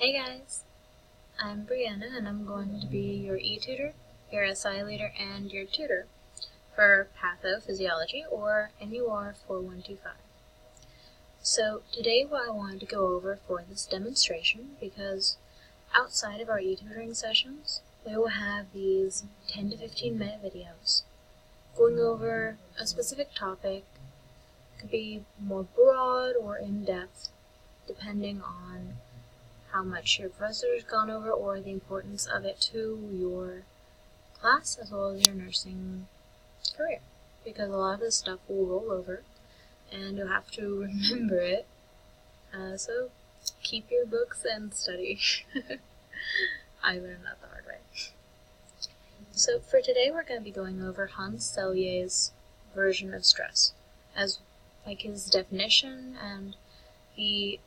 Hey guys, I'm Breanna and I'm going to be your e-tutor, your SI leader, and your tutor for Pathophysiology or NUR 4125. So today what I wanted to go over for this demonstration, because outside of our e-tutoring sessions, we will have these 10 to 15 minute videos going over a specific topic. It could be more broad or in-depth, depending on how much your professor has gone over or the importance of it to your class as well as your nursing career, because a lot of this stuff will roll over and you'll have to remember it, so keep your books and study. I learned that the hard way. So for today we're going to be going over Selye's version of stress, as like his definition and the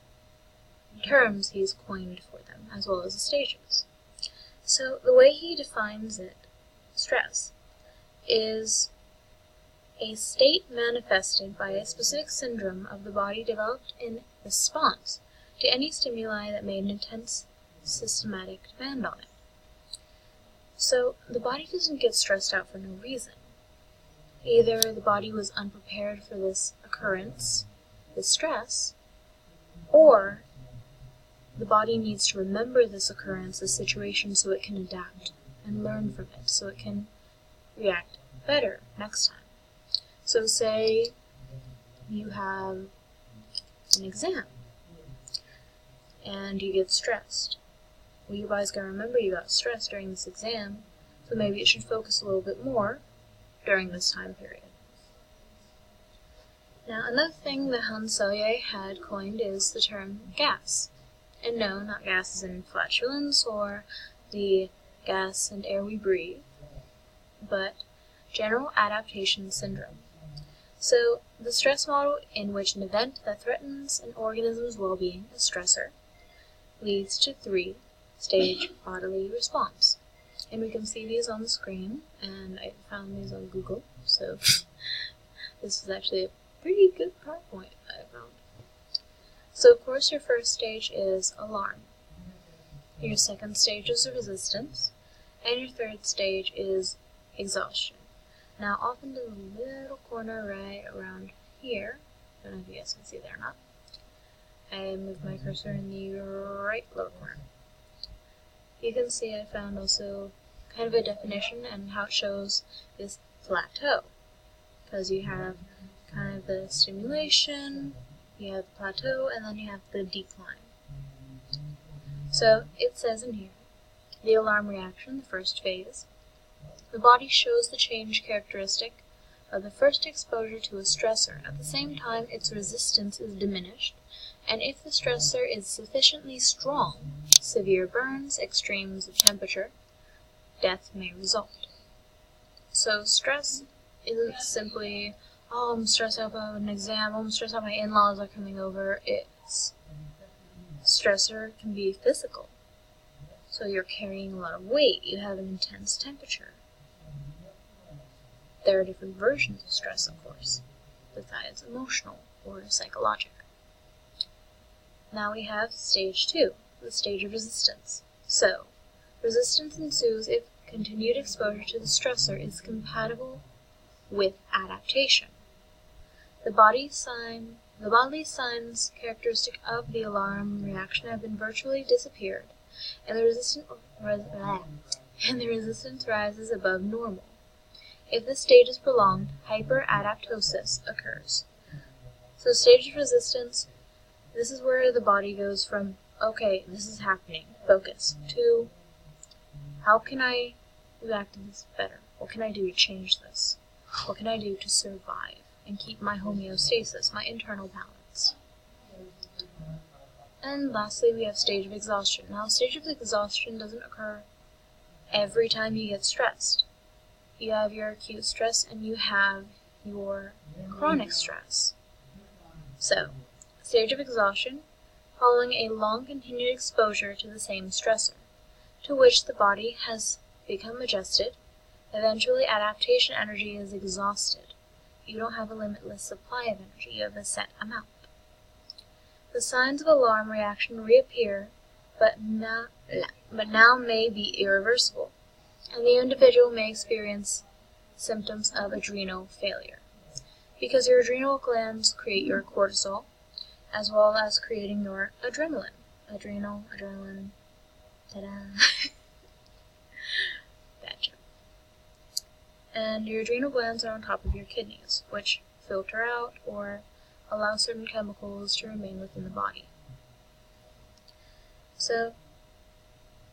terms he's coined for them, as well as the stages. So the way he defines it, stress, is a state manifested by a specific syndrome of the body developed in response to any stimuli that made an intense systematic demand on it. So the body doesn't get stressed out for no reason. Either the body was unprepared for this occurrence, this stress, or the body needs to remember this occurrence, this situation, so it can adapt and learn from it, so it can react better next time. So say you have an exam and you get stressed. Well, you guys gotta remember you got stressed during this exam, so maybe it should focus a little bit more during this time period. Now, another thing that Selye had coined is the term gas. And no, not gases in flatulence or the gas and air we breathe, but general adaptation syndrome. So, the stress model in which an event that threatens an organism's well-being, a stressor, leads to 3-stage bodily response. And we can see these on the screen, and I found these on Google, so this is actually a pretty good PowerPoint I found. So of course your first stage is alarm, your second stage is resistance, and your third stage is exhaustion. Now off into the little corner right around here, I don't know if you guys can see there or not, I moved my cursor in the right lower corner. You can see I found also kind of a definition and how it shows this plateau, because you have kind of the stimulation, you have the plateau, and then you have the decline. So it says in here, the alarm reaction, the first phase, the body shows the change characteristic of the first exposure to a stressor. At the same time, its resistance is diminished, and if the stressor is sufficiently strong, severe burns, extremes of temperature, death may result. So stress isn't simply, oh, I'm stressed out about an exam, oh, I'm stressed out my in-laws are coming over. Stressor can be physical. So you're carrying a lot of weight, you have an intense temperature. There are different versions of stress, of course, besides emotional or psychological. Now we have stage 2, the stage of resistance. So, resistance ensues if continued exposure to the stressor is compatible with adaptation. The bodily signs characteristic of the alarm reaction have been virtually disappeared, and the resistance rises above normal. If the stage is prolonged, hyperadaptosis occurs. So stage of resistance, this is where the body goes from, okay, this is happening, focus, to how can I react to this better? What can I do to change this? What can I do to survive and keep my homeostasis, my internal balance? And lastly, we have stage of exhaustion. Now, stage of exhaustion doesn't occur every time you get stressed. You have your acute stress and you have your chronic stress. So, stage of exhaustion, following a long continued exposure to the same stressor, to which the body has become adjusted. Eventually, adaptation energy is exhausted. You don't have a limitless supply of energy, you have a set amount. The signs of alarm reaction reappear but now may be irreversible, and the individual may experience symptoms of adrenal failure, because your adrenal glands create your cortisol, as well as creating your adrenaline. Adrenaline, ta-da! Bad joke. And your adrenal glands are on top of your kidneys, which filter out or allow certain chemicals to remain within the body. So,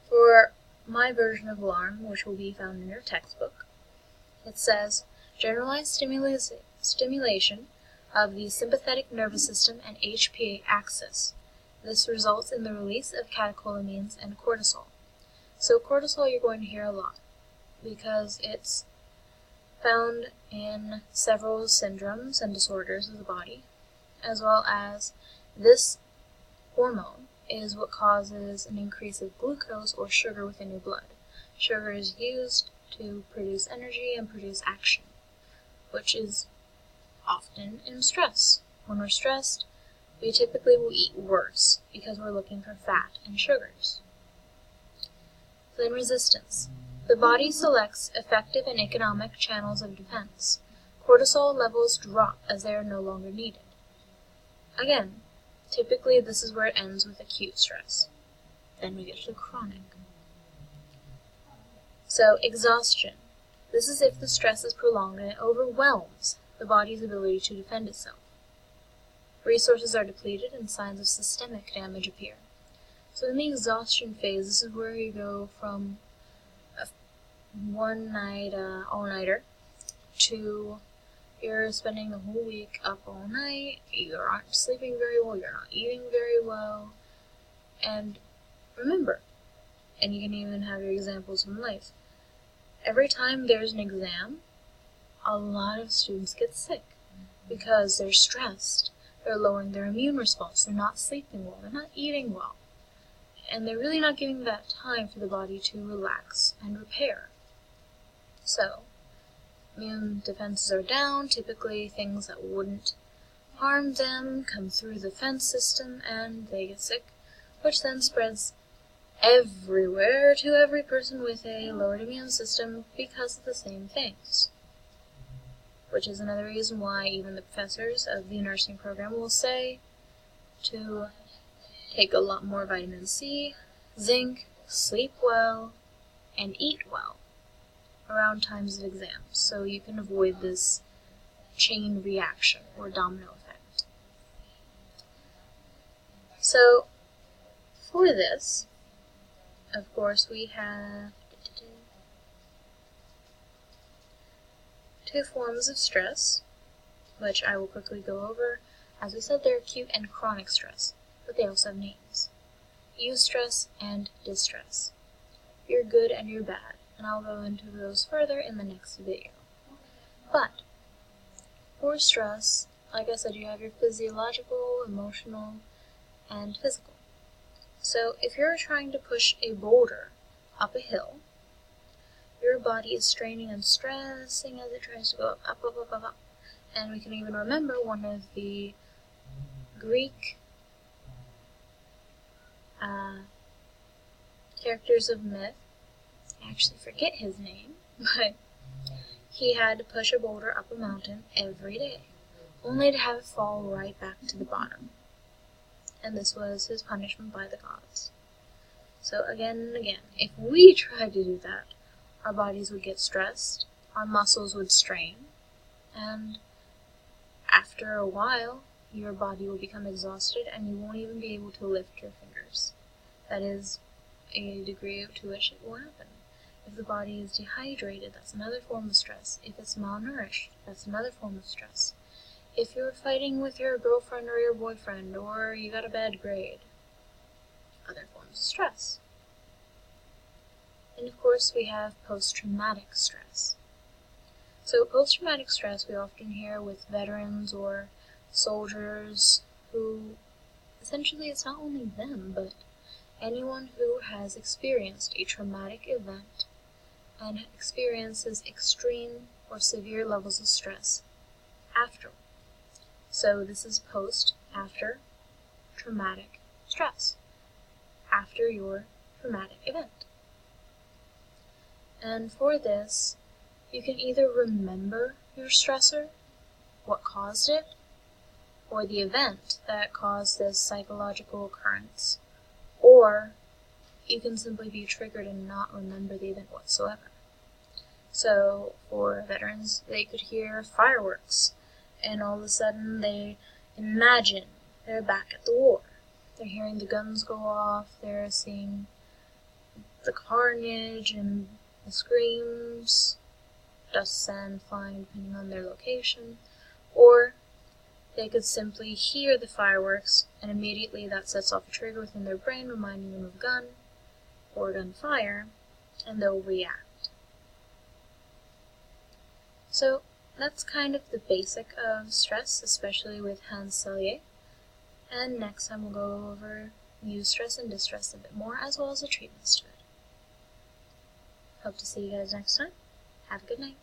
for my version of alarm, which will be found in your textbook, it says, generalized stimulation of the sympathetic nervous system and HPA axis. This results in the release of catecholamines and cortisol. So cortisol you're going to hear a lot, because it's found in several syndromes and disorders of the body, as well as this hormone is what causes an increase of glucose or sugar within your blood. Sugar is used to produce energy and produce action, which is often in stress. When we're stressed, we typically will eat worse because we're looking for fat and sugars. Then resistance. The body selects effective and economic channels of defense. Cortisol levels drop as they are no longer needed. Again, typically this is where it ends with acute stress. Then we get to chronic. So, exhaustion. This is if the stress is prolonged and it overwhelms the body's ability to defend itself. Resources are depleted and signs of systemic damage appear. So in the exhaustion phase, this is where you go from a one night, all-nighter, to you're spending the whole week up all night, you aren't sleeping very well, you're not eating very well, and remember, and you can even have your examples from life, every time there's an exam, a lot of students get sick because they're stressed, they're lowering their immune response, they're not sleeping well, they're not eating well, and they're really not giving that time for the body to relax and repair. So, immune defenses are down, typically things that wouldn't harm them come through the defense system and they get sick, which then spreads everywhere to every person with a lowered immune system because of the same things. Which is another reason why even the professors of the nursing program will say to take a lot more vitamin C, zinc, sleep well, and eat well around times of exams, so you can avoid this chain reaction or domino effect. So, for this, of course, we have two forms of stress, which I will quickly go over. As we said, they're acute and chronic stress, but they also have names. Eustress and distress. You're good and you're bad, and I'll go into those further in the next video. But, for stress, like I said, you have your physiological, emotional, and physical. So, if you're trying to push a boulder up a hill, your body is straining and stressing as it tries to go up. And we can even remember one of the Greek characters of myth. I actually forget his name, but he had to push a boulder up a mountain every day, only to have it fall right back to the bottom. And this was his punishment by the gods. So again and again, if we tried to do that, our bodies would get stressed, our muscles would strain, and after a while, your body will become exhausted and you won't even be able to lift your fingers. That is a degree to which it will happen. If the body is dehydrated, that's another form of stress. If it's malnourished, that's another form of stress. If you're fighting with your girlfriend or your boyfriend, or you got a bad grade, other forms of stress. And of course, we have post-traumatic stress. So post-traumatic stress we often hear with veterans or soldiers who, essentially it's not only them, but anyone who has experienced a traumatic event and experiences extreme or severe levels of stress after. So this is after traumatic stress. After your traumatic event. And for this, you can either remember your stressor, what caused it, or the event that caused this psychological occurrence, or you can simply be triggered and not remember the event whatsoever. So, for veterans, they could hear fireworks, and all of a sudden they imagine they're back at the war. They're hearing the guns go off, they're seeing the carnage and the screams, dust, sand flying depending on their location, or they could simply hear the fireworks, and immediately that sets off a trigger within their brain reminding them of gun or gunfire, and they'll react. So that's kind of the basic of stress, especially with Hans Selye. And next time we'll go over eustress and distress a bit more, as well as the treatments to it. Hope to see you guys next time. Have a good night.